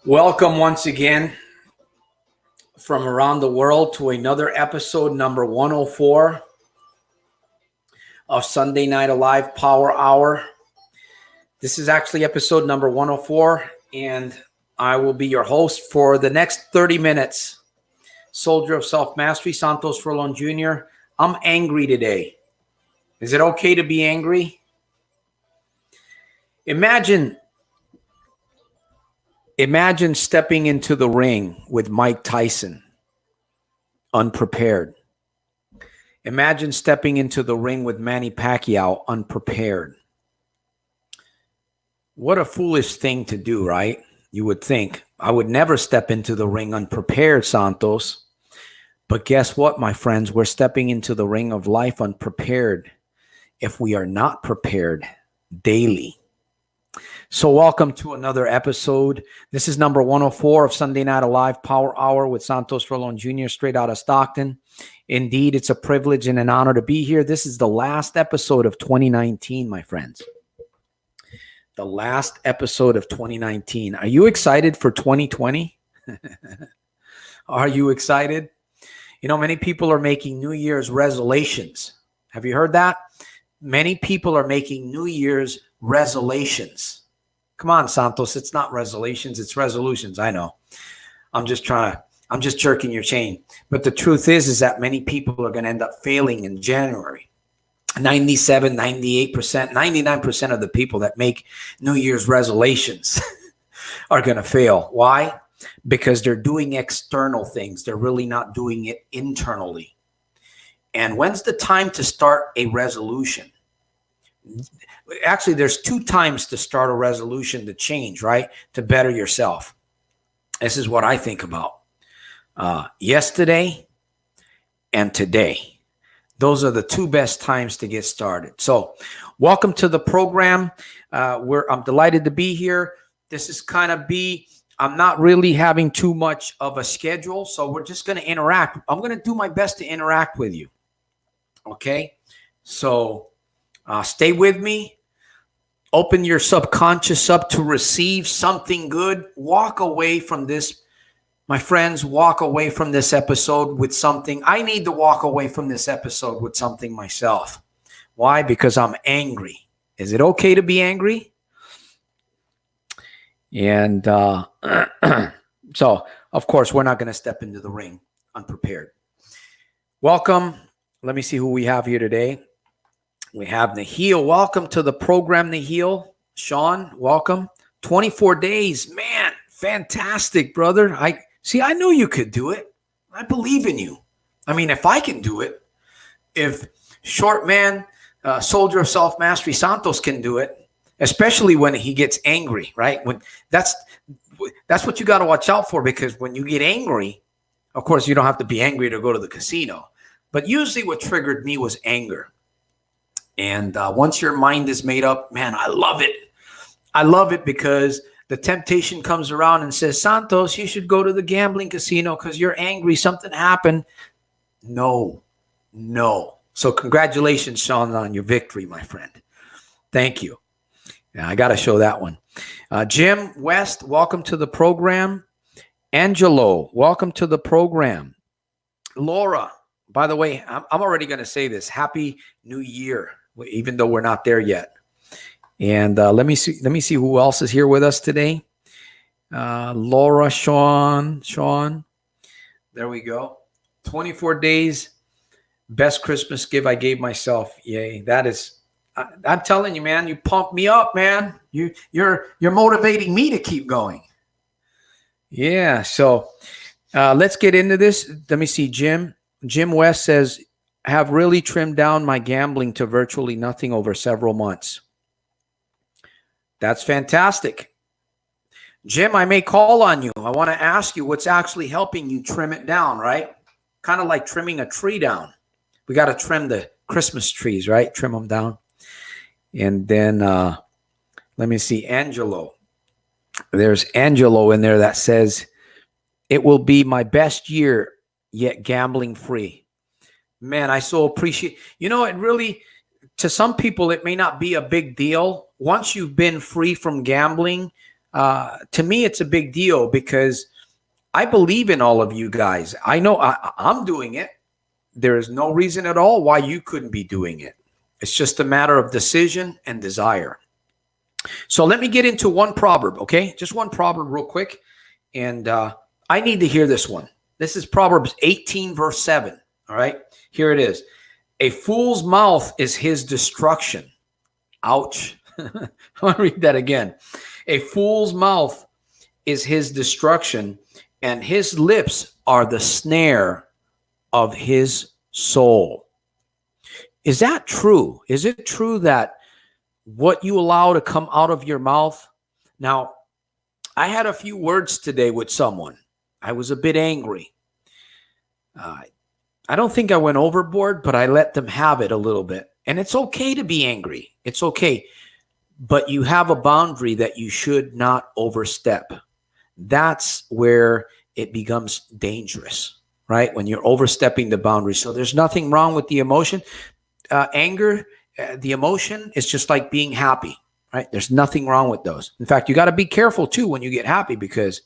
Welcome once again from around the world to another episode number 104 of Sunday Night Alive Power Hour. This is actually episode number 104, and I will be your host for the next 30 minutes. Soldier of Self-Mastery, Santos Furlong Jr. I'm angry today. Is it okay to be angry? Imagine stepping into the ring with Mike Tyson unprepared. Imagine stepping into the ring with Manny Pacquiao unprepared. What a foolish thing to do, right? You would think, I would never step into the ring unprepared, Santos. But guess what, my friends? We're stepping into the ring of life unprepared if we are not prepared daily. So welcome to another episode. This is number 104 of Sunday Night Alive Power Hour with Santos Furlong Jr. straight out of Stockton. Indeed, it's a privilege and an honor to be here. This is the last episode of 2019, my friends. The last episode of 2019. Are you excited for 2020? Are you excited? You know, many people are making New Year's resolutions. Have you heard that? Many people are making New Year's resolutions. Come on, Santos. It's not resolutions. It's resolutions. I know. I'm just jerking your chain. But the truth is that many people are going to end up failing in January. 97, 98%, 99% of the people that make New Year's resolutions are going to fail. Why? Because they're doing external things. They're really not doing it internally. And when's the time to start a resolution? Actually, there's two times to start a resolution to change, right? To better yourself. This is what I think about. Yesterday and today. Those are the two best times to get started. So welcome to the program. I'm delighted to be here. This is I'm not really having too much of a schedule, so we're just going to interact. I'm going to do my best to interact with you. Okay? So stay with me. Open your subconscious up to receive something good. Walk away from this, my friends, walk away from this episode with something. I need to walk away from this episode with something myself. Why? Because I'm angry. Is it okay to be angry? And so, of course, we're not going to step into the ring unprepared. Welcome. Let me see who we have here today. We have Nahil. Welcome to the program, Nahil. Sean, welcome. 24 days. Man, fantastic, brother. I knew you could do it. I believe in you. I mean, if I can do it, if short man, soldier of self-mastery Santos can do it, especially when he gets angry, right? When that's what you got to watch out for, because when you get angry, of course, you don't have to be angry to go to the casino. But usually what triggered me was anger. And once your mind is made up, man, I love it. I love it because the temptation comes around and says, Santos, you should go to the gambling casino because you're angry. Something happened. No. So congratulations, Sean, on your victory, my friend. Thank you. Yeah, I got to show that one. Jim West, welcome to the program. Angelo, welcome to the program. Laura, by the way, I'm already going to say this. Happy New Year, even though we're not there yet. And let me see who else is here with us today. Laura, Sean. There we go. 24 days. Best Christmas gift I gave myself. Yay. That is, I'm telling you, man, you pump me up, man. You're motivating me to keep going. Yeah. So let's get into this. Let me see. Jim West says, have really trimmed down my gambling to virtually nothing over several months. That's fantastic. Jim, I may call on you. I want to ask you what's actually helping you trim it down, right? Kind of like trimming a tree down. We got to trim the Christmas trees, right? Trim them down. And then let me see, Angelo. There's Angelo in there that says, it will be my best year yet gambling free. Man, I so appreciate, it really, to some people, it may not be a big deal. Once you've been free from gambling, to me, it's a big deal because I believe in all of you guys. I know I'm doing it. There is no reason at all why you couldn't be doing it. It's just a matter of decision and desire. So let me get into one proverb, okay? Just one proverb real quick. And I need to hear this one. This is Proverbs 18, verse 7, all right? Here it is. A fool's mouth is his destruction. Ouch. I want to read that again. A fool's mouth is his destruction, and his lips are the snare of his soul. Is that true? Is it true that what you allow to come out of your mouth? Now, I had a few words today with someone. I was a bit angry. I don't think I went overboard, but I let them have it a little bit. And it's okay to be angry. It's okay. But you have a boundary that you should not overstep. That's where it becomes dangerous, right? When you're overstepping the boundary. So there's nothing wrong with the emotion. Anger, the emotion is just like being happy, right? There's nothing wrong with those. In fact, you got to be careful too when you get happy because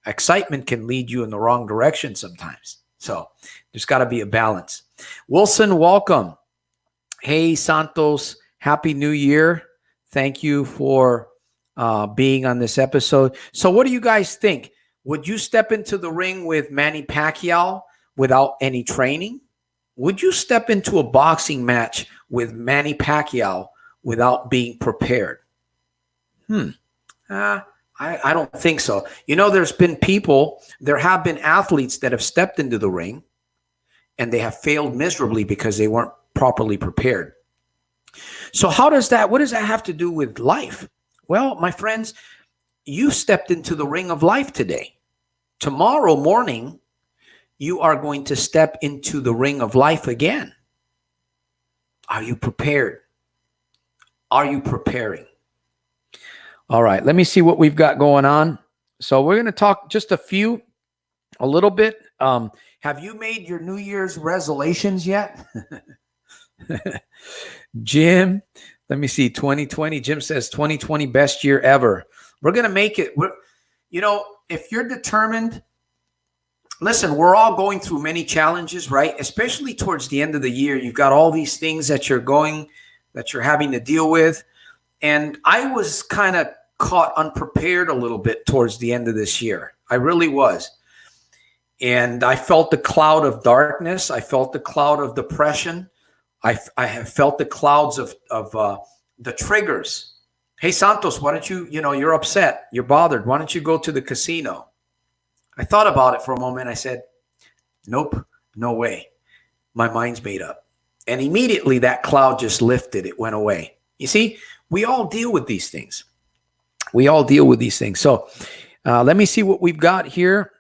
excitement can lead you in the wrong direction sometimes. So there's got to be a balance. Wilson, welcome. Hey, Santos, Happy New Year. Thank you for being on this episode. So what do you guys think? Would you step into the ring with Manny Pacquiao without any training? Would you step into a boxing match with Manny Pacquiao without being prepared? I don't think so. There have been athletes that have stepped into the ring and they have failed miserably because they weren't properly prepared. So what does that have to do with life? Well, my friends, you stepped into the ring of life today. Tomorrow morning, you are going to step into the ring of life again. Are you prepared? Are you preparing? All right, let me see what we've got going on. So we're going to talk just a little bit. Have you made your New Year's resolutions yet? Jim, let me see, 2020. Jim says 2020 best year ever. We're going to make it. If you're determined, listen, we're all going through many challenges, right? Especially towards the end of the year. You've got all these things that you're having to deal with. And I was kind of caught unprepared a little bit towards the end of this year. I really was. And I felt the cloud of darkness. I felt the cloud of depression. I have felt the clouds of the triggers. Hey, Santos, why don't you're upset. You're bothered. Why don't you go to the casino? I thought about it for a moment. I said, nope, no way. My mind's made up. And immediately that cloud just lifted. It went away. You see, we all deal with these things. So let me see what we've got here.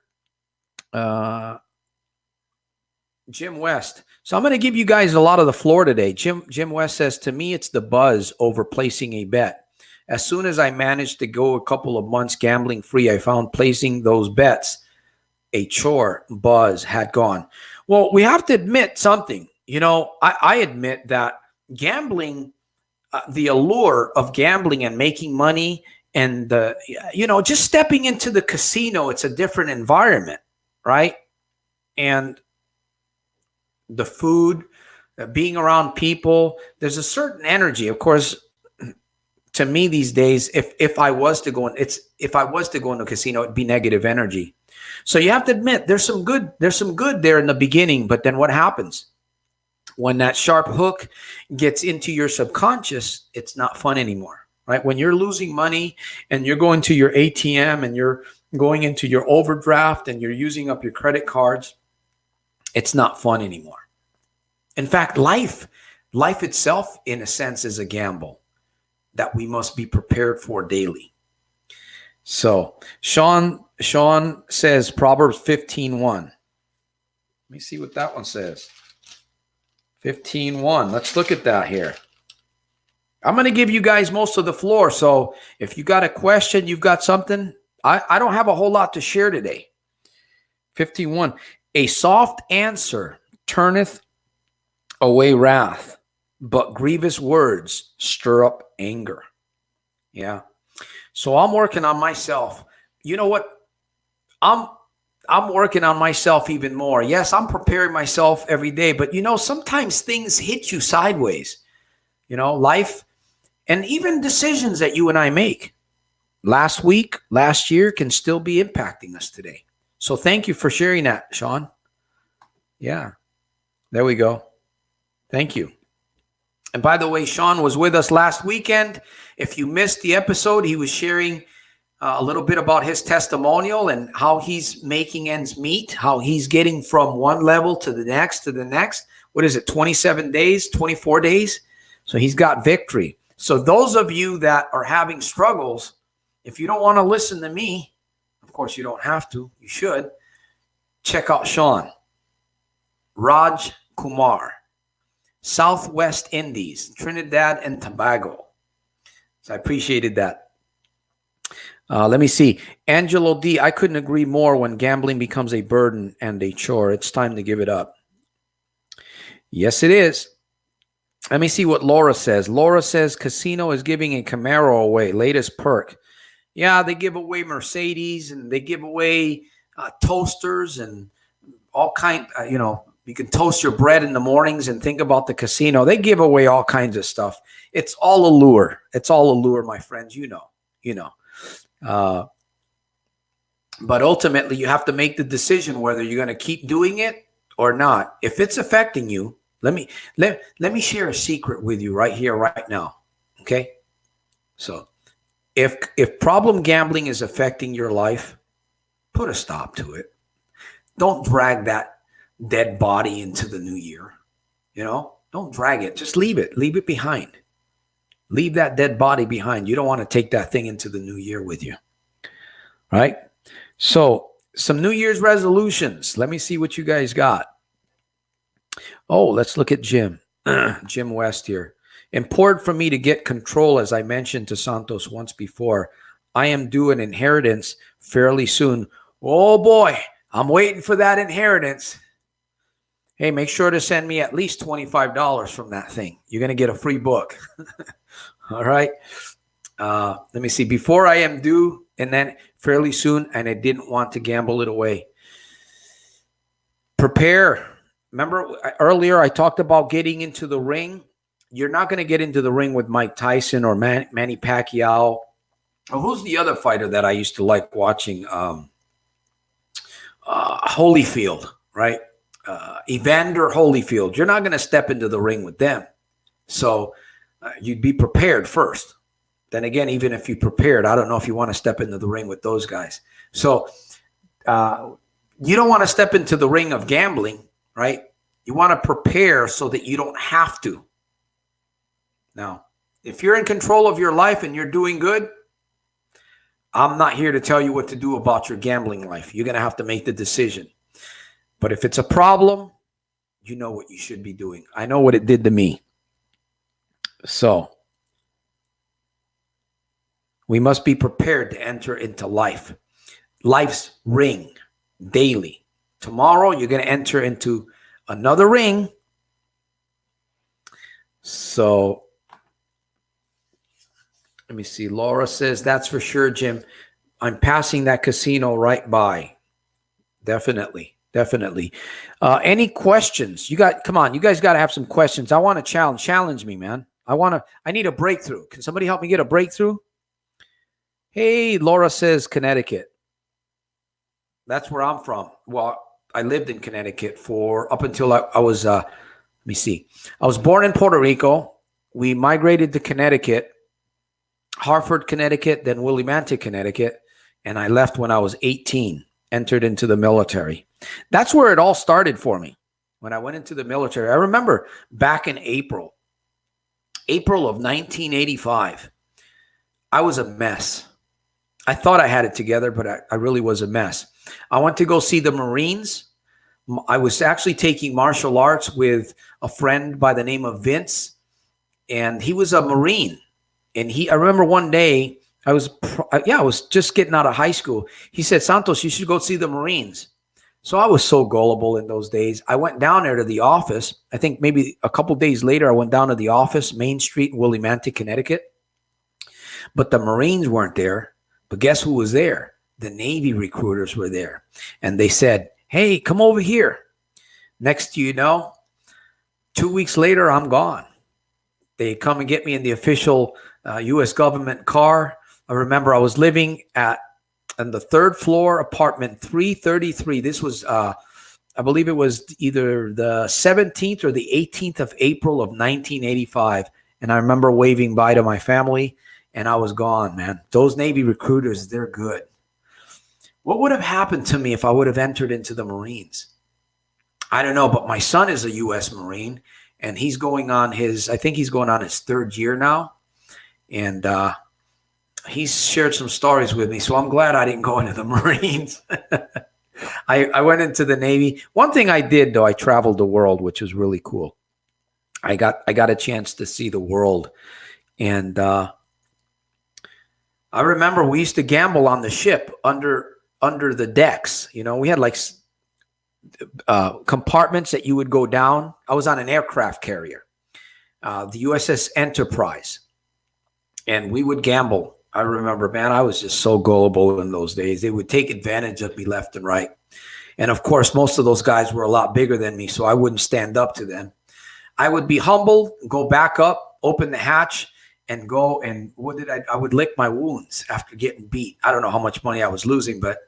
Jim West. So I'm going to give you guys a lot of the floor today. Jim West says, to me, it's the buzz over placing a bet. As soon as I managed to go a couple of months gambling free, I found placing those bets a chore. Buzz had gone. Well, we have to admit something. I admit that gambling, the allure of gambling and making money and just stepping into the casino, it's a different environment, right? And the food, being around people, there's a certain energy. Of course, to me these days, if I was to go into a casino, it'd be negative energy. So you have to admit there's some good there in the beginning, but then what happens? When that sharp hook gets into your subconscious, it's not fun anymore, right? When you're losing money and you're going to your ATM and you're going into your overdraft and you're using up your credit cards, it's not fun anymore. In fact, life itself, in a sense, is a gamble that we must be prepared for daily. So Sean says Proverbs 15:1. Let me see what that one says. 15:1. Let's look at that here. I'm going to give you guys most of the floor. So if you got a question, you've got something, I don't have a whole lot to share today. 15:1. A soft answer turneth away wrath, but grievous words stir up anger. Yeah. So I'm working on myself. You know what? I'm working on myself even more. Yes, I'm preparing myself every day, but sometimes things hit you sideways. Life and even decisions that you and I make last week, last year can still be impacting us today. So thank you for sharing that, Sean. Yeah, there we go. Thank you. And by the way, Sean was with us last weekend. If you missed the episode, he was sharing a little bit about his testimonial and how he's making ends meet, how he's getting from one level to the next. What is it, 27 days, 24 days? So he's got victory. So those of you that are having struggles, if you don't want to listen to me, of course you don't have to, you should, check out Sean. Raj Kumar, Southwest Indies, Trinidad and Tobago. So I appreciated that. Let me see. Angelo D. I couldn't agree more. When gambling becomes a burden and a chore, it's time to give it up. Yes, it is. Let me see what Laura says. Laura says casino is giving a Camaro away. Latest perk. Yeah, they give away Mercedes and they give away toasters and all kind. You can toast your bread in the mornings and think about the casino. They give away all kinds of stuff. It's all allure. It's all allure, my friends. You know. But ultimately, you have to make the decision whether you're going to keep doing it or not. If it's affecting you, let me share a secret with you right here, right now. Okay. So if problem gambling is affecting your life, put a stop to it. Don't drag that dead body into the new year. Don't drag it. Just leave it. Leave it behind. Leave that dead body behind. You don't want to take that thing into the new year with you. Right? So some New Year's resolutions. Let me see what you guys got. Oh, let's look at Jim. Jim West here. Important for me to get control, as I mentioned to Santos once before. I am due an inheritance fairly soon. Oh boy, I'm waiting for that inheritance. Hey, make sure to send me at least $25 from that thing. You're going to get a free book. All right. Let me see. Before I am due and then fairly soon, and I didn't want to gamble it away. Prepare. Remember earlier I talked about getting into the ring. You're not going to get into the ring with Mike Tyson or Manny Pacquiao. Oh, who's the other fighter that I used to like watching? Holyfield, right? Evander Holyfield. You're not going to step into the ring with them. So you'd be prepared first. Then again, even if you're prepared, I don't know if you want to step into the ring with those guys. So you don't want to step into the ring of gambling, right? You want to prepare so that you don't have to. Now, if you're in control of your life and you're doing good, I'm not here to tell you what to do about your gambling life. You're going to have to make the decision. But if it's a problem, you know what you should be doing. I know what it did to me. So we must be prepared to enter into life. Life's ring daily. Tomorrow, you're going to enter into another ring So let me see. Laura says, that's for sure, Jim. I'm passing that casino right by. Definitely. Any questions? Come on, you guys got to have some questions. I want to challenge me, man. I need a breakthrough. Can somebody help me get a breakthrough? Hey, Laura says Connecticut. That's where I'm from. Well, I lived in Connecticut for up until I was, let me see. I was born in Puerto Rico. We migrated to Connecticut, Hartford, Connecticut, then Willimantic, Connecticut. And I left when I was 18, entered into the military. That's where it all started for me. When I went into the military, I remember back in April of 1985, I was a mess. I thought I had it together, but I really was a mess. I went to go see the Marines. I was actually taking martial arts with a friend by the name of Vince, and he was a Marine. And I remember one day I was just getting out of high school. He said, Santos, you should go see the Marines. So I was so gullible in those days. I went down there to the office. I think maybe a couple days later, I went down to the office, Main Street in Willimantic, Connecticut. But the Marines weren't there. But guess who was there? The Navy recruiters were there. And they said, hey, come over here. Next to you know, 2 weeks later, I'm gone. They come and get me in the official U.S. government car. I remember I was living on the third floor, apartment 333. This was, I believe it was either the 17th or the 18th of April of 1985. And I remember waving bye to my family, and I was gone, man. Those Navy recruiters, they're good. What would have happened to me if I would have entered into the Marines? I don't know, but my son is a U.S. Marine, and he's going on his third year now. And he's shared some stories with me, so I'm glad I didn't go into the Marines. I went into the Navy. One thing I did, though, I traveled the world, which was really cool. I got a chance to see the world. And I remember we used to gamble on the ship under the decks. You know, we had like compartments that you would go down. I was on an aircraft carrier, the USS Enterprise, and we would gamble. I remember, man, I was just so gullible in those days. They would take advantage of me left and right. And of course, most of those guys were a lot bigger than me, so I wouldn't stand up to them. I would be humble, go back up, open the hatch, and go. And I would lick my wounds after getting beat. I don't know how much money I was losing, but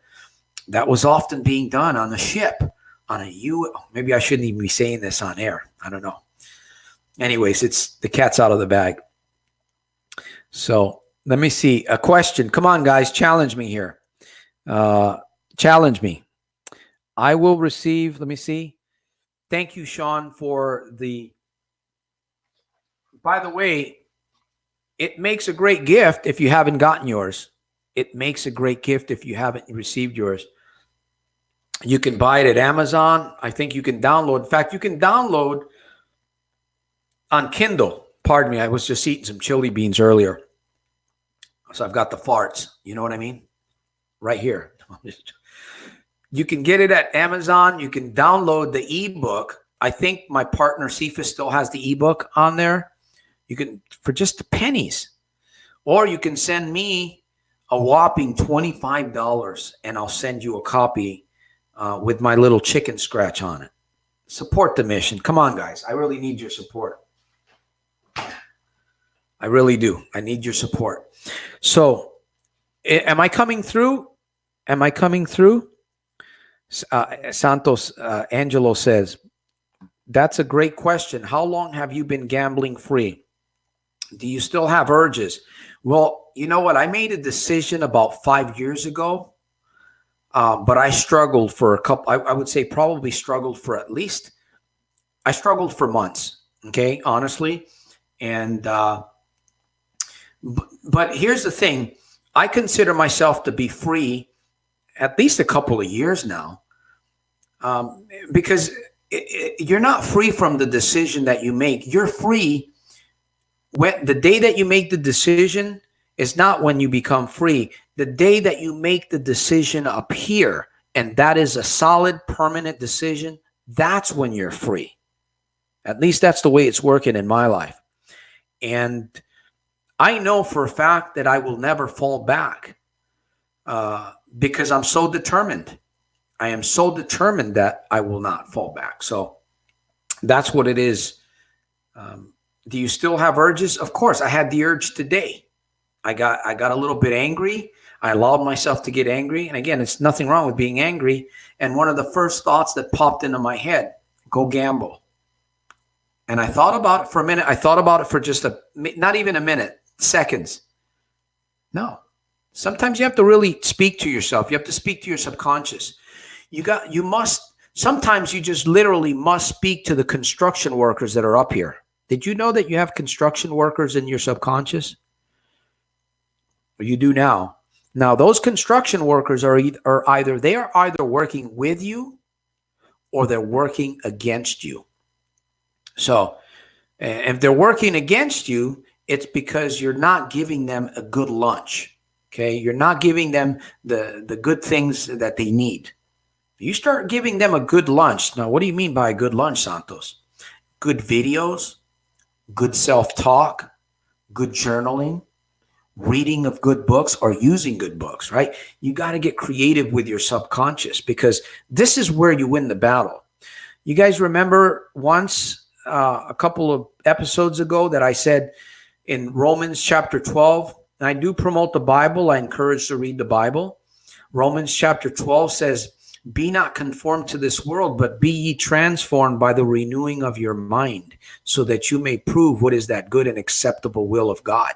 that was often being done on the ship. Maybe I shouldn't even be saying this on air. I don't know. Anyways, it's the cat's out of the bag. So let me see. A question. Come on, guys. Challenge me here. Challenge me. I will receive. Let me see. Thank you, Sean, for the. By the way, it makes a great gift if you haven't gotten yours. It makes a great gift if you haven't received yours. You can buy it at Amazon. I think you can download. In fact, you can download on Kindle. Pardon me. I was just eating some chili beans earlier. So I've got the farts. You know what I mean? Right here. You can get it at Amazon. You can download the ebook. I think my partner Cephas still has the ebook on there. You can, for just pennies. Or you can send me a whopping $25 and I'll send you a copy with my little chicken scratch on it. Support the mission. Come on, guys. I really need your support. I really do. I need your support. So, am I coming through? Am I coming through? Santos Angelo says, that's a great question. How long have you been gambling free? Do you still have urges? Well, you know what? I made a decision about 5 years ago, but I struggled for a couple, I would say probably struggled for I struggled for months, okay, honestly. And, but here's the thing. I consider myself to be free at least a couple of years now, because you're not free from the decision that you make. You're free when the day that you make the decision is not when you become free. The day that you make the decision up here, and that is a solid, permanent decision, that's when you're free. At least that's the way it's working in my life. And I know for a fact that I will never fall back because I'm so determined. I am so determined that I will not fall back. So that's what it is. Do you still have urges? Of course, I had the urge today. I got a little bit angry. I allowed myself to get angry. And again, it's nothing wrong with being angry. And one of the first thoughts that popped into my head, go gamble. And I thought about it for a minute. I thought about it for just not even a minute, seconds. No. Sometimes you have to really speak to yourself. You have to speak to your subconscious. Sometimes you just literally must speak to the construction workers that are up here. Did you know that you have construction workers in your subconscious? Or you do now. Now, those construction workers are either working with you or they're working against you. So if they're working against you, it's because you're not giving them a good lunch. Okay, you're not giving them the good things that they need. You start giving them a good lunch. Now, what do you mean by a good lunch, Santos? Good videos, good self-talk, good journaling, reading of good books or using good books, right? You got to get creative with your subconscious because this is where you win the battle. You guys remember once a couple of episodes ago that I said in Romans chapter 12, and I do promote the Bible. I encourage to read the Bible. Romans chapter 12 says, be not conformed to this world, but be ye transformed by the renewing of your mind, so that you may prove what is that good and acceptable will of God.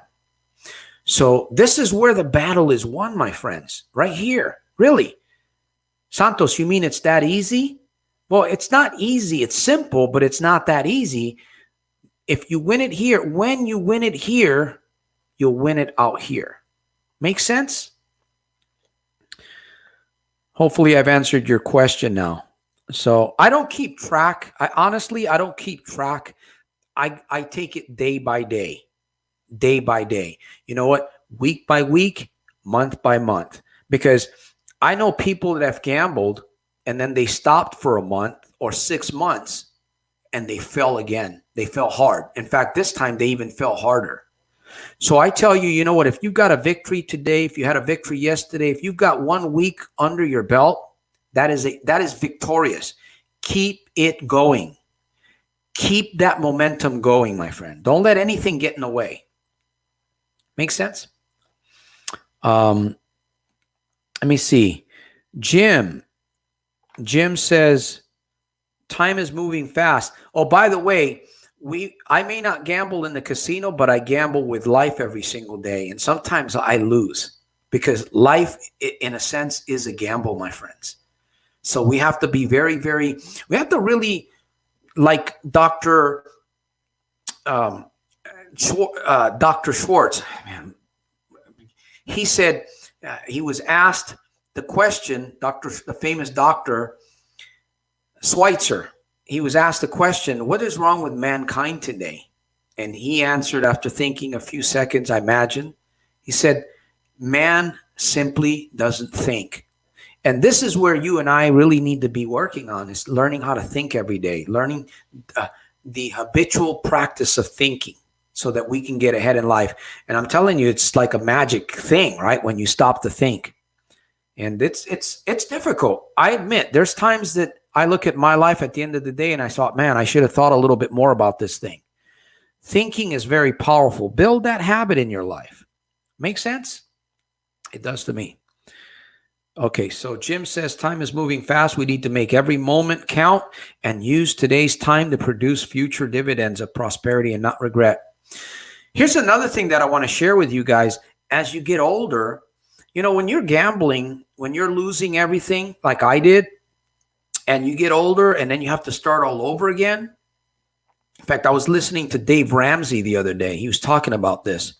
So this is where the battle is won, my friends, right here. Really. Santos, you mean it's that easy? Well, it's not easy. It's simple, but it's not that easy. If you win it here, when you win it here, you'll win it out here. Make sense? Hopefully I've answered your question now. So I don't keep track. I don't keep track. I take it day by day. Day by day. You know what? Week by week, month by month. Because I know people that have gambled and then they stopped for a month or 6 months and they fell again. They fell hard. In fact, this time they even fell harder. So I tell you, you know what? If you've got a victory today, if you had a victory yesterday, if you've got 1 week under your belt, that is victorious. Keep it going. Keep that momentum going, my friend. Don't let anything get in the way. Make sense? Let me see. Jim says, time is moving fast. Oh, by the way, I may not gamble in the casino, but I gamble with life every single day. And sometimes I lose because life, in a sense, is a gamble, my friends. So we have to be we have to really, like Dr. Schwartz, man, he said, he was asked the question, the famous Dr. Schweitzer, he was asked the question, what is wrong with mankind today? And he answered after thinking a few seconds, I imagine. He said, man simply doesn't think. And this is where you and I really need to be working on, is learning how to think every day, learning the habitual practice of thinking so that we can get ahead in life. And I'm telling you, it's like a magic thing, right? When you stop to think. And it's difficult. I admit there's times that I look at my life at the end of the day and I thought, man, I should have thought a little bit more about this thing. Thinking is very powerful. Build that habit in your life. Make sense? It does to me. Okay, so Jim says time is moving fast. We need to make every moment count and use today's time to produce future dividends of prosperity and not regret. Here's another thing that I want to share with you guys. As you get older, you know, when you're gambling, when you're losing everything like I did, and you get older and then you have to start all over again. In fact, I was listening to Dave Ramsey the other day. He was talking about this.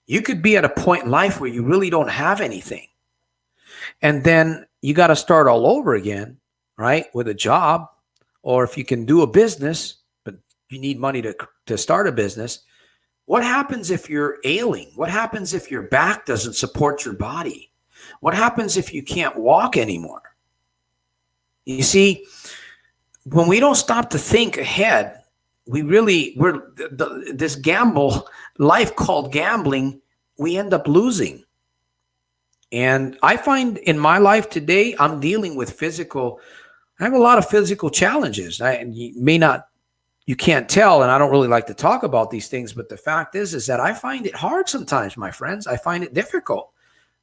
You could be at a point in life where you really don't have anything. And then you got to start all over again, right? With a job, or if you can do a business, but you need money to start a business. What happens if you're ailing? What happens if your back doesn't support your body? What happens if you can't walk anymore? You see, when we don't stop to think ahead, this gamble life called gambling, we end up losing. And I find in my life today, I'm dealing with I have a lot of physical challenges. You can't tell, and I don't really like to talk about these things, but the fact is that I find it hard sometimes, my friends. I find it difficult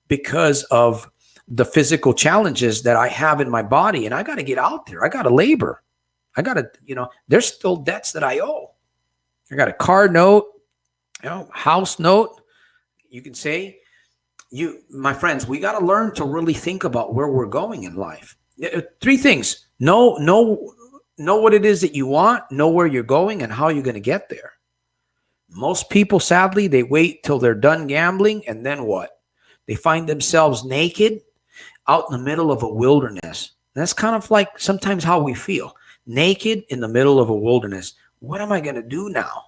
because of the physical challenges that I have in my body, and I got to get out there. I got to labor. I got to, there's still debts that I owe. I got a car note, house note. You can say, my friends, we got to learn to really think about where we're going in life. 3 things. Know what it is that you want, know where you're going, and how you're going to get there. Most people, sadly, they wait till they're done gambling, and then what? They find themselves naked out in the middle of a wilderness. That's kind of like sometimes how we feel. Naked in the middle of a wilderness. What am I going to do now?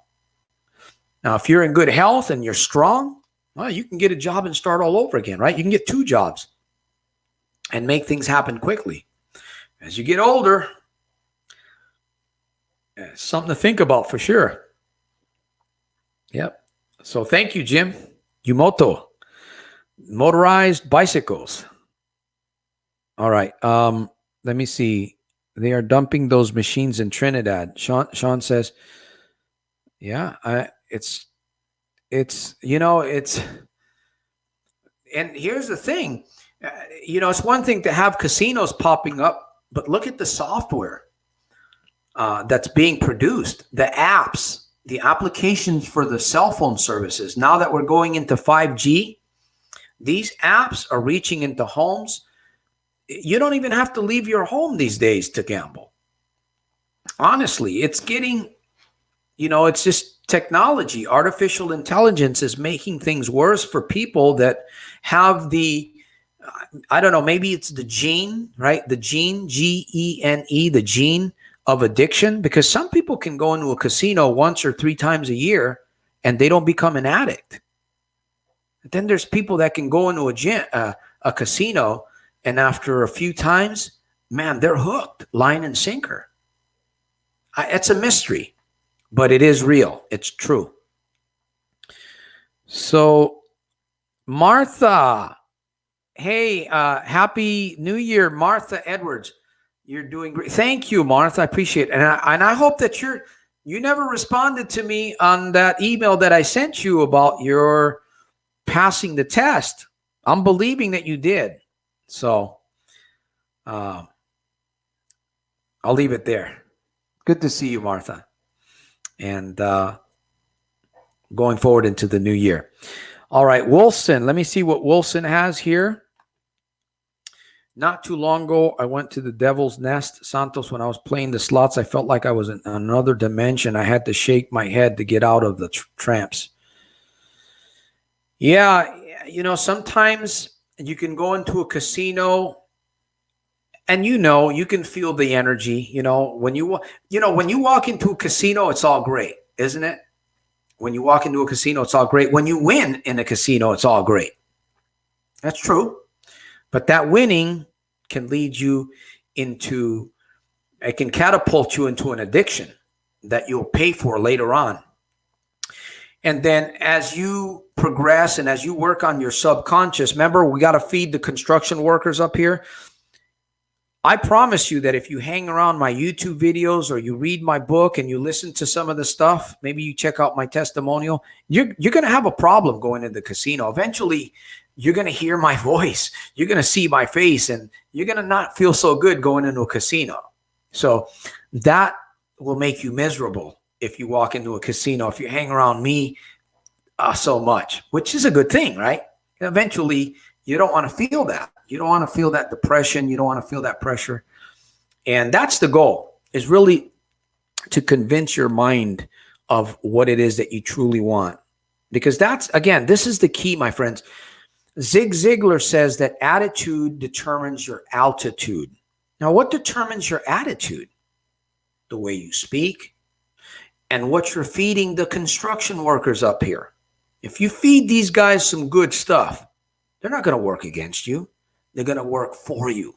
Now, if you're in good health and you're strong, well, you can get a job and start all over again, right? You can get 2 jobs and make things happen quickly. As you get older, something to think about for sure. Yep. So thank you, Jim. Yumoto. Motorized bicycles. All right. Let me see. They are dumping those machines in Trinidad. Sean says, yeah, and here's the thing, it's one thing to have casinos popping up, but look at the software that's being produced, the apps, the applications for the cell phone services. Now that we're going into 5G, these apps are reaching into homes. You don't even have to leave your home these days to gamble. Honestly, it's getting, it's just technology. Artificial intelligence is making things worse for people that have I don't know, maybe it's the gene, right? The gene, Gene, the gene of addiction, because some people can go into a casino once or 3 times a year and they don't become an addict. But then there's people that can go into a casino, and after a few times, man, they're hooked, line and sinker. It's a mystery, but it is real. It's true. So, Martha, hey, Happy New Year, Martha Edwards. You're doing great. Thank you, Martha. I appreciate it. And I hope that you never responded to me on that email that I sent you about your passing the test. I'm believing that you did. So I'll leave it there. Good to see you, Martha. And going forward into the new year. All right, Wilson. Let me see what Wilson has here. Not too long ago, I went to the Devil's Nest, Santos, when I was playing the slots. I felt like I was in another dimension. I had to shake my head to get out of the tramps. Yeah, sometimes you can go into a casino and you can feel the energy. When you walk into a casino, it's all great, isn't it? When you walk into a casino, it's all great. When you win in a casino, it's all great. That's true. But that winning can lead you it can catapult you into an addiction that you'll pay for later on. And then as you progress and as you work on your subconscious, remember, we got to feed the construction workers up here. I promise you that if you hang around my YouTube videos or you read my book and you listen to some of the stuff, maybe you check out my testimonial, you're going to have a problem going into the casino. Eventually, you're going to hear my voice. You're going to see my face, and you're going to not feel so good going into a casino. So that will make you miserable if you walk into a casino, if you hang around me so much, which is a good thing, right? Eventually, you don't want to feel that. You don't want to feel that depression. You don't want to feel that pressure. And that's the goal, is really to convince your mind of what it is that you truly want. Because this is the key, my friends. Zig Ziglar says that attitude determines your altitude. Now, what determines your attitude? The way you speak and what you're feeding the construction workers up here. If you feed these guys some good stuff, they're not going to work against you. They're going to work for you.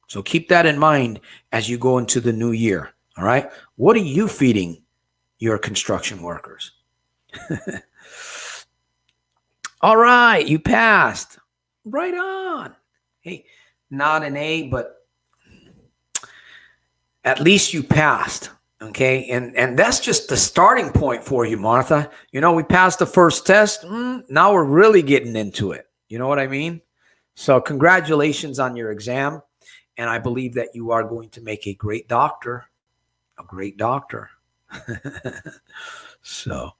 So keep that in mind as you go into the new year. All right. What are you feeding your construction workers. All right, you passed. Right on. Hey, not an A, but at least you passed. Okay, and that's just the starting point for you, Martha. You know, we passed the first test. Now we're really getting into it. You know what I mean? So congratulations on your exam. And I believe that you are going to make a great doctor. A great doctor. So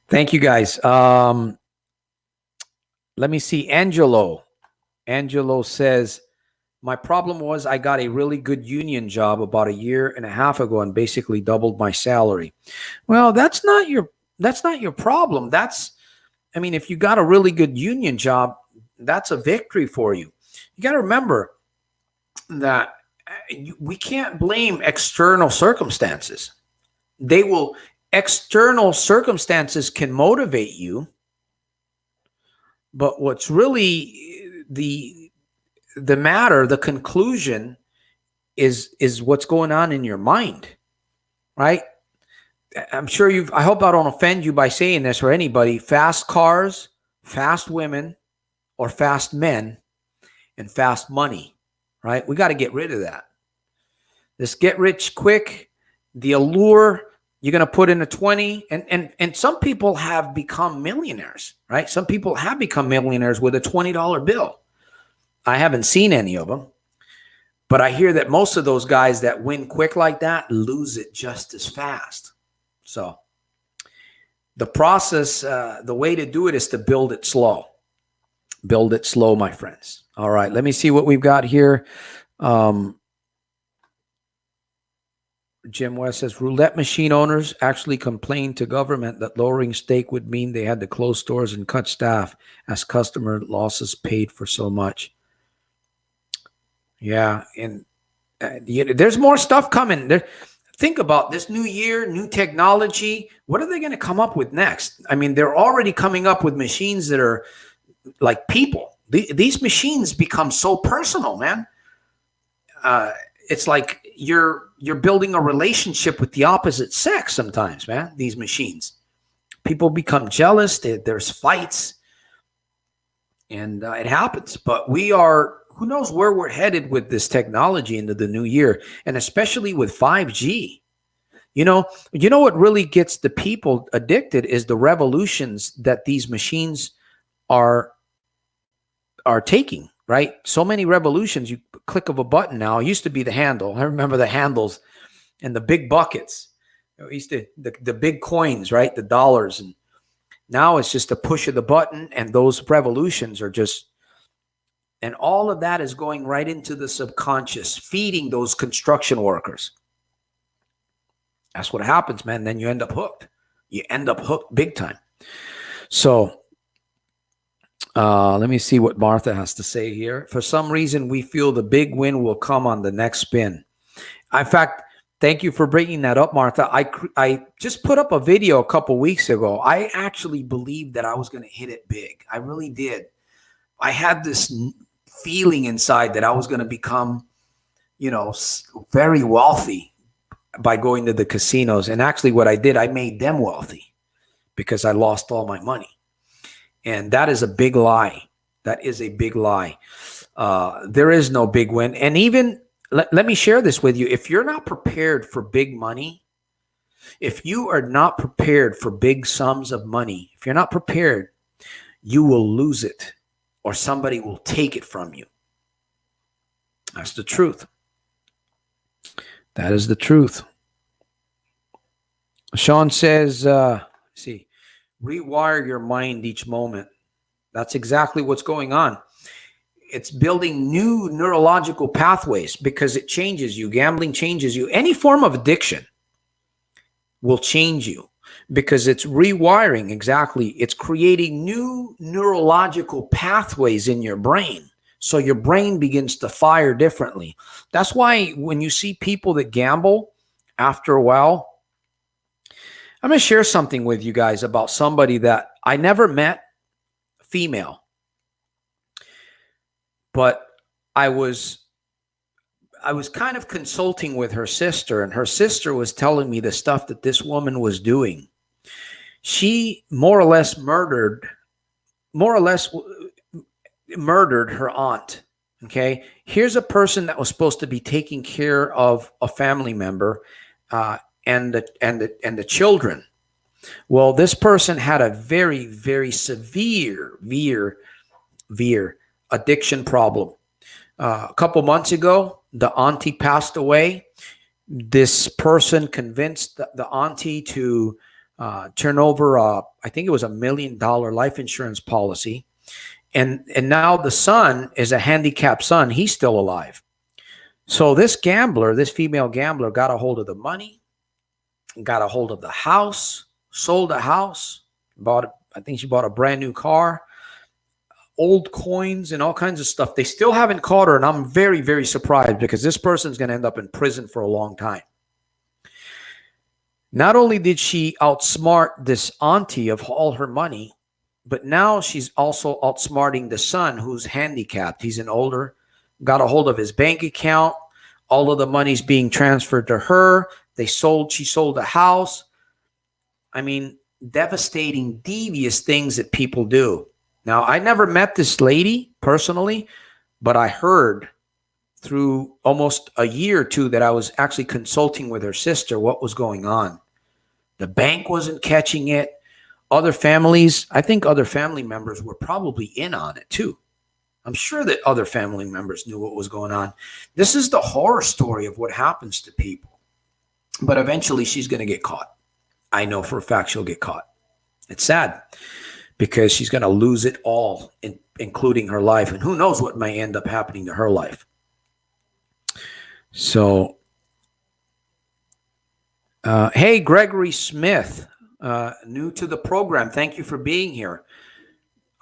thank you, guys. Let me see. Angelo says, my problem was I got a really good union job about a year and a half ago and basically doubled my salary. Well, that's not your problem. I mean, if you got a really good union job, that's a victory for you. You got to remember that we can't blame external circumstances. External circumstances can motivate you, but what's really the conclusion is what's going on in your mind, right? I'm sure I hope I don't offend you by saying this or anybody. Fast cars, fast women, or fast men, and fast money, right? We got to get rid of that. This get rich quick, the allure, you're going to put in a 20, and some people have become millionaires, right? Some people have become millionaires with a $20 bill. I haven't seen any of them, but I hear that most of those guys that win quick like that lose it just as fast. So the process, the way to do it is to build it slow. Build it slow, my friends. All right, let me see what we've got here. Jim West says, roulette machine owners actually complained to government that lowering stake would mean they had to close stores and cut staff as customer losses paid for so much. Yeah, and there's more stuff coming. Think about this new year, new technology. What are they going to come up with next? I mean, they're already coming up with machines that are like people. These machines become so personal, man. It's like you're building a relationship with the opposite sex sometimes, man. These machines. People become jealous. There's fights. And it happens. But who knows where we're headed with this technology into the new year, and especially with 5G. You know what really gets the people addicted is the revolutions that these machines are taking, right? So many revolutions. You click of a button now. It used to be the handle. I remember the handles and the big buckets. The big coins, right? The dollars. And now it's just a push of the button, and those revolutions are just. And all of that is going right into the subconscious, feeding those construction workers. That's what happens, man. Then you end up hooked. You end up hooked big time. So let me see what Martha has to say here. For some reason, we feel the big win will come on the next spin. In fact, thank you for bringing that up, Martha. I just put up a video a couple weeks ago. I actually believed that I was going to hit it big. I really did. I had this feeling inside that I was going to become, very wealthy by going to the casinos. And actually what I did, I made them wealthy because I lost all my money. And that is a big lie. That is a big lie. There is no big win. And even, let me share this with you. If you're not prepared for big money, if you are not prepared for big sums of money, if you're not prepared, you will lose it. Or somebody will take it from you. That's the truth. That is the truth. Sean says, rewire your mind each moment. That's exactly what's going on. It's building new neurological pathways because it changes you. Gambling changes you. Any form of addiction will change you. Because it's rewiring, exactly. It's creating new neurological pathways in your brain. So your brain begins to fire differently. That's why when you see people that gamble, after a while, I'm going to share something with you guys about somebody that I never met, female. But I was I was kind of consulting with her sister, and her sister was telling me the stuff that this woman was doing. She more or less murdered her aunt. Okay, here's a person that was supposed to be taking care of a family member and the children. Well, this person had a very, very severe addiction problem. A couple months ago, the auntie passed away. This person convinced the auntie to turn over, I think it was $1 million life insurance policy. And now the son is a handicapped son. He's still alive. So this female gambler, got a hold of the money, got a hold of the house, sold the house, I think she bought a brand new car, old coins and all kinds of stuff. They still haven't caught her, and I'm very, very surprised because this person's going to end up in prison for a long time. Not only did she outsmart this auntie of all her money, but now she's also outsmarting the son who's handicapped. He's got a hold of his bank account. All of the money's being transferred to her. She sold a house. I mean, devastating, devious things that people do. Now, I never met this lady personally, but I heard through almost a year or two that I was actually consulting with her sister what was going on. The bank wasn't catching it. I think other family members were probably in on it too. I'm sure that other family members knew what was going on. This is the horror story of what happens to people. But eventually she's going to get caught. I know for a fact she'll get caught. It's sad because she's going to lose it all, including her life. And who knows what may end up happening to her life. So, hey, Gregory Smith. New to the program. Thank you for being here.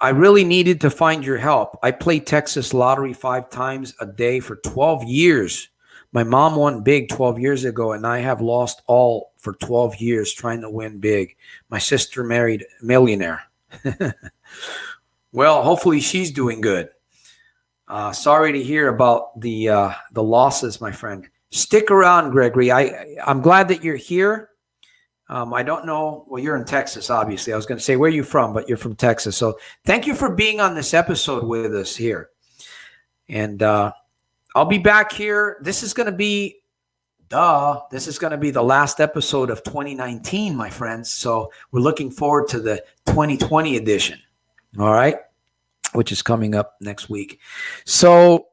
I really needed to find your help. I played Texas lottery 5 times a day for 12 years. My mom won big 12 years ago, and I have lost all for 12 years trying to win big. My sister married a millionaire. Well, hopefully she's doing good. Sorry to hear about the losses, my friend. Stick around, Gregory. I'm glad that you're here. I don't know. Well, you're in Texas, obviously. I was going to say, where are you from? But you're from Texas. So thank you for being on this episode with us here. And I'll be back here. This is going to be the last episode of 2019, my friends. So we're looking forward to the 2020 edition. All right. Which is coming up next week. So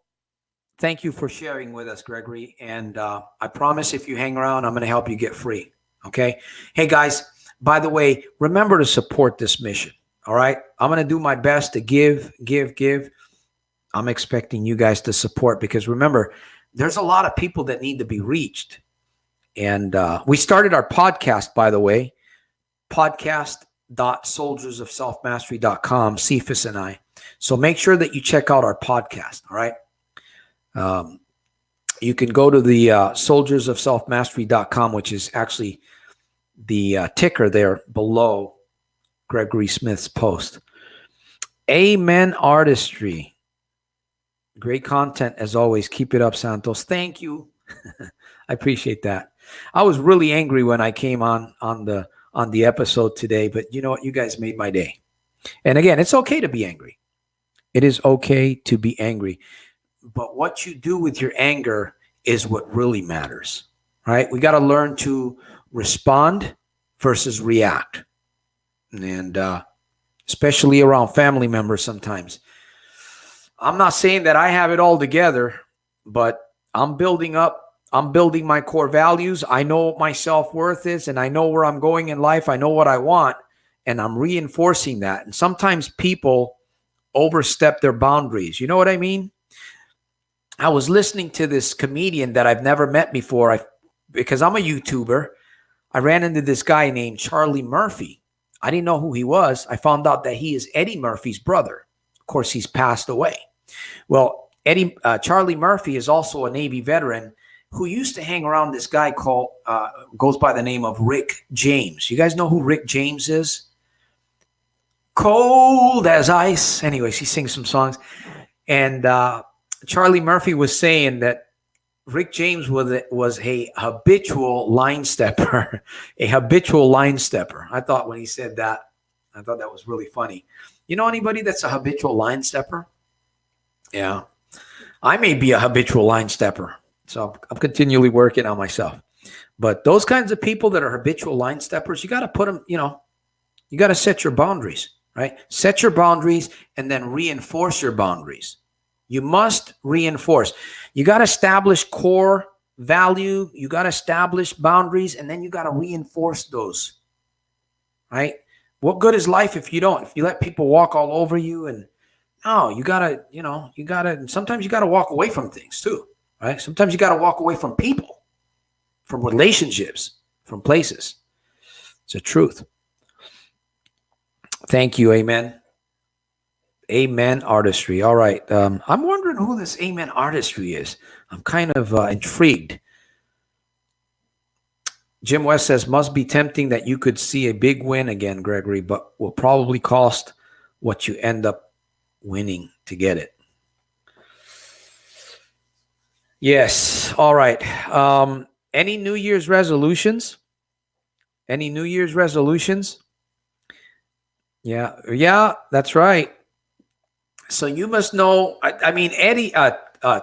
thank you for sharing with us, Gregory. And I promise if you hang around, I'm going to help you get free. Okay. Hey guys, by the way, remember to support this mission. All right. I'm going to do my best to give. I'm expecting you guys to support because remember, there's a lot of people that need to be reached. And we started our podcast, by the way, podcast.soldiersofselfmastery.com, Cephas and I. So make sure that you check out our podcast. All right. You can go to the soldiersofselfmastery.com, which is actually the ticker there below Gregory Smith's post. Amen Artistry. Great content as always. Keep it up, Santos. Thank you. I appreciate that. I was really angry when I came on the episode today, but you know what? You guys made my day. And again, it's okay to be angry. It is okay to be angry. But what you do with your anger is what really matters, right? We got to learn to respond versus react. And especially around family members sometimes. I'm not saying that I have it all together, but I'm building my core values. I know what my self-worth is, and I know where I'm going in life. I know what I want, and I'm reinforcing that. And sometimes people overstep their boundaries. You know what I mean? I was listening to this comedian that I've never met before. Because I'm a YouTuber, I ran into this guy named Charlie Murphy. I didn't know who he was. I found out that he is Eddie Murphy's brother. Of course, he's passed away. Well, Charlie Murphy is also a Navy veteran who used to hang around this guy goes by the name of Rick James. You guys know who Rick James is? Cold as ice. Anyways, he sings some songs. And Charlie Murphy was saying that Rick James was a habitual line stepper, a habitual line stepper. I thought when he said that, I thought that was really funny. You know anybody that's a habitual line stepper? Yeah. I may be a habitual line stepper, so I'm continually working on myself. But those kinds of people that are habitual line steppers, you got to put them, you got to set your boundaries, right? Set your boundaries and then reinforce your boundaries. You must reinforce. You got to establish core value. You got to establish boundaries, and then you got to reinforce those, right? What good is life if you don't? If you let people walk all over you, and no, you got to, sometimes you got to walk away from things too, right? Sometimes you got to walk away from people, from relationships, from places. It's the truth. Thank you. Amen. Amen Artistry. All right. I'm wondering who this Amen Artistry is. I'm kind of intrigued. Jim West says, must be tempting that you could see a big win again, Gregory, but will probably cost what you end up winning to get it. Yes. All right. Any New Year's resolutions? Any New Year's resolutions? Yeah, that's right. So you must know, I mean,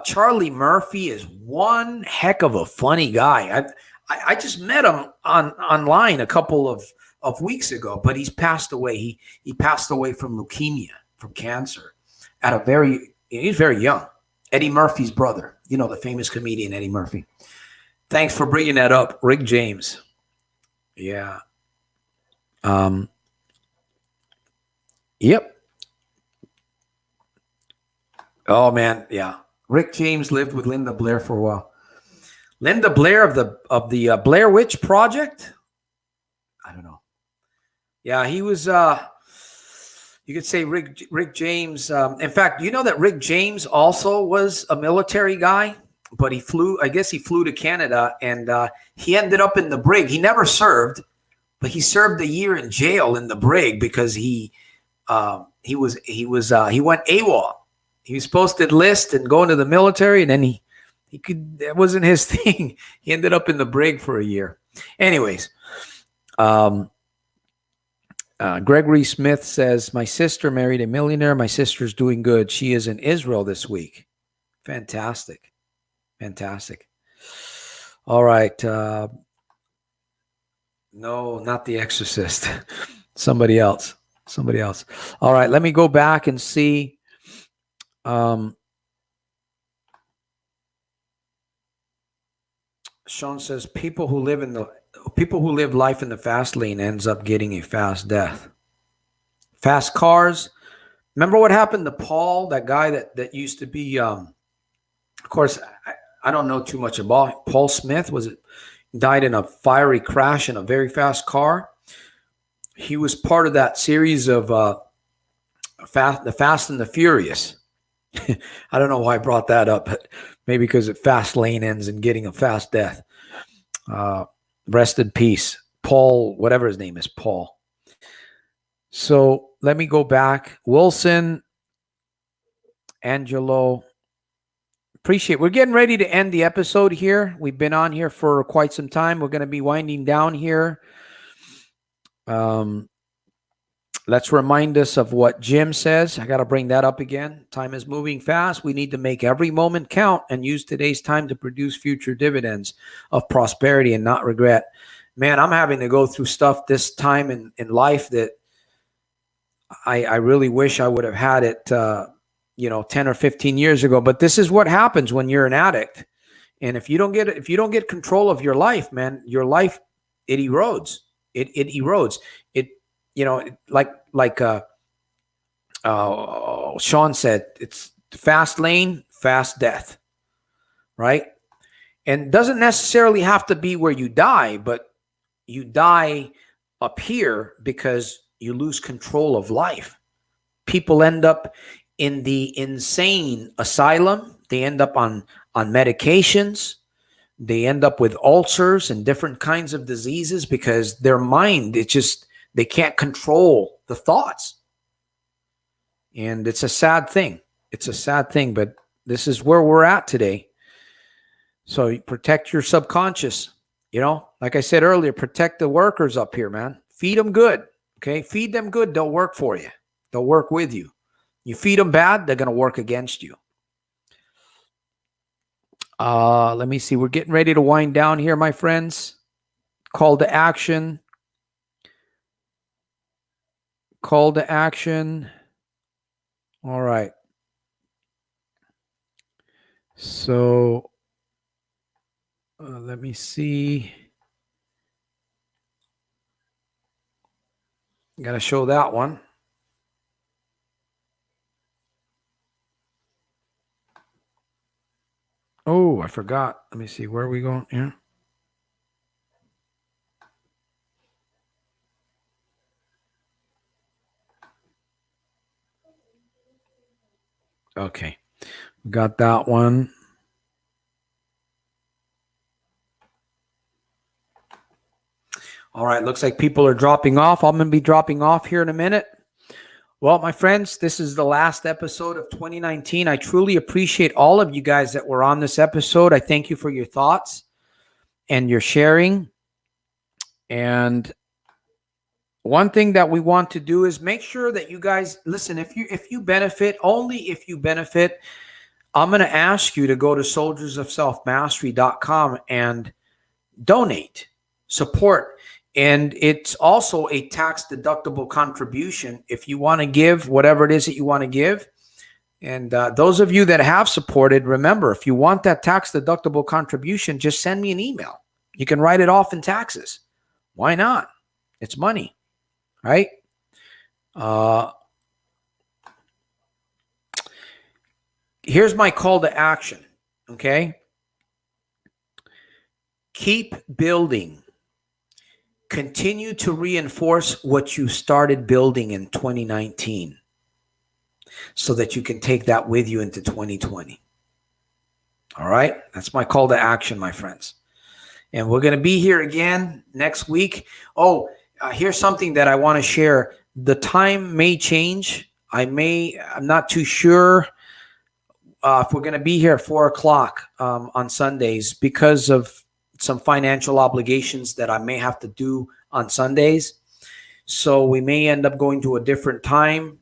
Charlie Murphy is one heck of a funny guy. I just met him online a couple of weeks ago, but he's passed away. He passed away from leukemia, from cancer, he's very young. Eddie Murphy's brother, the famous comedian Eddie Murphy. Thanks for bringing that up, Rick James. Yeah. Yep. Oh man, yeah. Rick James lived with Linda Blair for a while. Linda Blair of the Blair Witch Project. I don't know. Yeah, he was. You could say Rick James. In fact, you know that Rick James also was a military guy, but he flew. I guess he flew to Canada, and he ended up in the brig. He never served, but he served a year in jail in the brig because he went AWOL. He was supposed to enlist and go into the military, and then that wasn't his thing. He ended up in the brig for a year. Anyways, Gregory Smith says, my sister married a millionaire. My sister's doing good. She is in Israel this week. Fantastic. All right. No, not The Exorcist. Somebody else. All right. Let me go back and see. Sean says people who live life in the fast lane ends up getting a fast death. Fast cars. Remember what happened to Paul, that guy that used to be of course I don't know too much about Paul Smith. Died in a fiery crash in a very fast car. He was part of that series of the Fast and the Furious. I don't know why I brought that up, but maybe because fast lane ends in getting a fast death. Rest in peace. Paul, whatever his name is, Paul. So let me go back. Wilson, Angelo. We're getting ready to end the episode here. We've been on here for quite some time. We're going to be winding down here. Let's remind us of what Jim says. I got to bring that up again. Time is moving fast. We need to make every moment count and use today's time to produce future dividends of prosperity and not regret. Man, I'm having to go through stuff this time in life that I really wish I would have had it, 10 or 15 years ago. But this is what happens when you're an addict. And if you don't get control of your life, man, your life, it erodes. It erodes. Like Sean said, it's fast lane, fast death, right? And doesn't necessarily have to be where you die, but you die up here because you lose control of life. People end up in the insane asylum. They end up on medications. They end up with ulcers and different kinds of diseases because their mind, they can't control the thoughts. And it's a sad thing. But this is where we're at today. So you protect your subconscious. Like I said earlier, protect the workers up here, man. Feed them good. Okay. Feed them good. They'll work for you. They'll work with you. You feed them bad, they're going to work against you. Let me see. We're getting ready to wind down here, my friends. Call to action. Call to action. All right. So let me see. Got to show that one. Oh, I forgot. Let me see. Where are we going here? Okay. Got that one. All right. Looks like people are dropping off. I'm going to be dropping off here in a minute. Well, my friends, this is the last episode of 2019. I truly appreciate all of you guys that were on this episode. I thank you for your thoughts and your sharing. And one thing that we want to do is make sure that you guys listen. If you benefit, only if you benefit, I'm going to ask you to go to soldiersofselfmastery.com and donate, support. And it's also a tax-deductible contribution if you want to give whatever it is that you want to give. And those of you that have supported, remember, if you want that tax-deductible contribution, just send me an email. You can write it off in taxes. Why not? It's money, right? Here's my call to action, okay? Keep building. Continue to reinforce what you started building in 2019 so that you can take that with you into 2020. All right? That's my call to action, my friends. And we're going to be here again next week. Oh, here's something that I want to share. The time may change. I'm not too sure if we're going to be here at 4 o'clock on Sundays because of some financial obligations that I may have to do on Sundays. So we may end up going to a different time.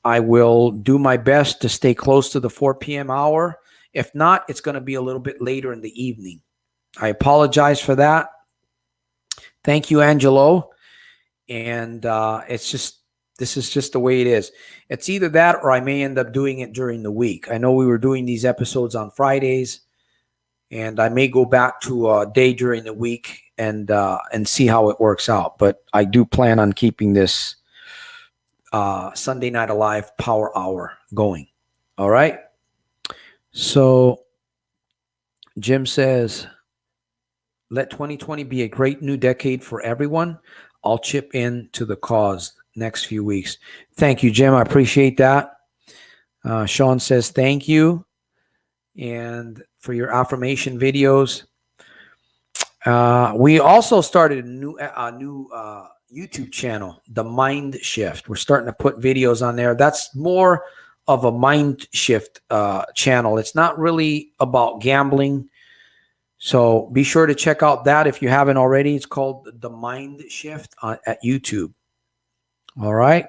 I will do my best to stay close to the 4 p.m. hour. If not, it's going to be a little bit later in the evening. I apologize for that. Thank you, Angelo. And this is just the way it is. It's either that or I may end up doing it during the week. I know we were doing these episodes on Fridays, and I may go back to a day during the week and see how it works out. But I do plan on keeping this Sunday Night Alive Power Hour going. All right. So Jim says, let 2020 be a great new decade for everyone. I'll chip in to the cause next few weeks. Thank you, Jim. I appreciate that. Sean says, thank you. And for your affirmation videos. We also started a new YouTube channel, The Mind Shift. We're starting to put videos on there. That's more of a mind shift channel. It's not really about gambling. So be sure to check out that if you haven't already. It's called The Mind Shift at YouTube. All right.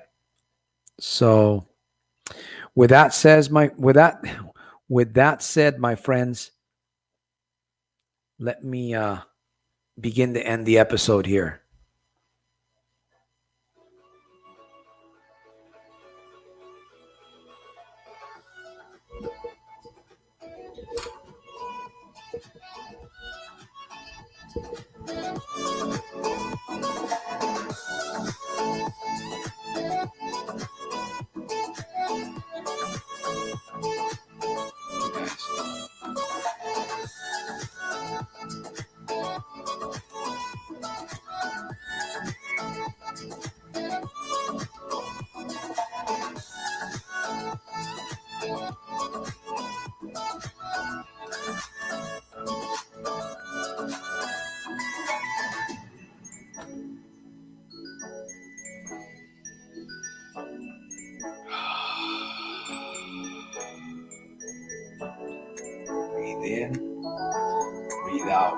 So with that said, my friends, let me begin to end the episode here. Breathe in. breathe out.